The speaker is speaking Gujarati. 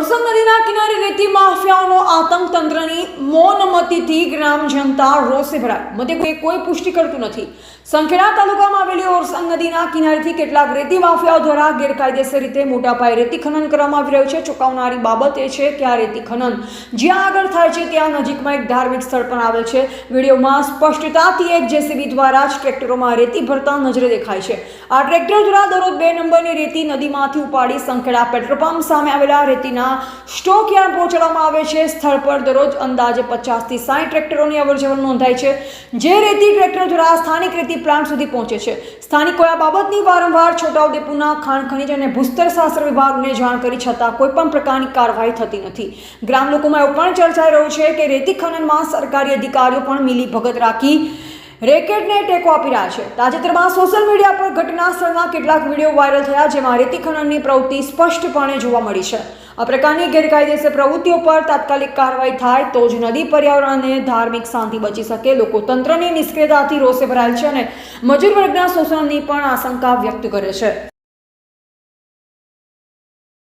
ઓરસંગ નદીના કિનારે રેતી માફિયાઓનો આતંક, તંત્રની મૌનમતીથી ગ્રામ જનતા રોષે ભરાય. મધ્ય કોઈ પુષ્ટિ કરતું નથી. સંખેડા તાલુકામાં આવેલી ઓરસંગ નદીના કિનારેથી કેટલાક રેતી માફિયાઓ દ્વારા ગેરકાયદેસર રીતે મોટા પાયે રેતી ખનન કરવામાં આવી રહ્યું છે. ચોંકાવનારી બાબત એ છે કે આ રેતી ખનન જ્યાં આગળ થાય છે ત્યાં નજીકમાં એક ધાર્મિક સ્થળ પણ આવેલ છે. વિડીયોમાં સ્પષ્ટતાથી એક જેસીબી દ્વારા જ ટ્રેક્ટરોમાં રેતી ભરતા નજરે દેખાય છે. આ ટ્રેક્ટર દ્વારા દરરોજ 2 નંબરની રેતી નદીમાંથી ઉપાડી સંખેડા પેટ્રોલ પંપ સામે આવેલા રેતીના સ્ટોક યાર્ડ પહોંચાડવામાં આવે છે. સ્થળ પર દરરોજ અંદાજે 50 થી 60 ટ્રેક્ટરોની અવરજવર નોંધાય છે, જે રેતી ટ્રેક્ટર દ્વારા સ્થાનિક રેતી પ્લાન્ટ સુધી પહોંચે છે. સ્થાનિકોએ આ બાબતની વારંવાર છોટાઉદેપુરના ખાણ ખનીજ અને ભૂસ્તરશાસ્ત્ર વિભાગને જાણ કરી છતાં કોઈ પણ પ્રકારની કાર્યવાહી થતી નથી. ગ્રામ લોકોમાં એવું પણ ચર્ચાઈ રહ્યું છે કે રેતી ખનનમાં સરકારી અધિકારીઓ પણ મિલીભગત રાખી રેકેટને ટેકો આપી રહ્યા છે. તાજેતરમાં સોશિયલ મીડિયા પર ઘટના સ્થળના કેટલાક વિડીયો વાયરલ થયા, જેમાં રેતી ખનનની પ્રવૃત્તિ સ્પષ્ટપણે જોવા મળી છે. આ પ્રકારની ગેરકાયદેસર પ્રવૃત્તિઓ પર તાત્કાલિક કાર્યવાહી થાય તો જ નદી, પર્યાવરણ અને ધાર્મિક શાંતિ બચી શકે. લોકો તંત્રની નિષ્ક્રિયતાથી રોષે ભરાયેલ છે અને મજૂર વર્ગના શોષણની પણ આશંકા વ્યક્ત કરે છે.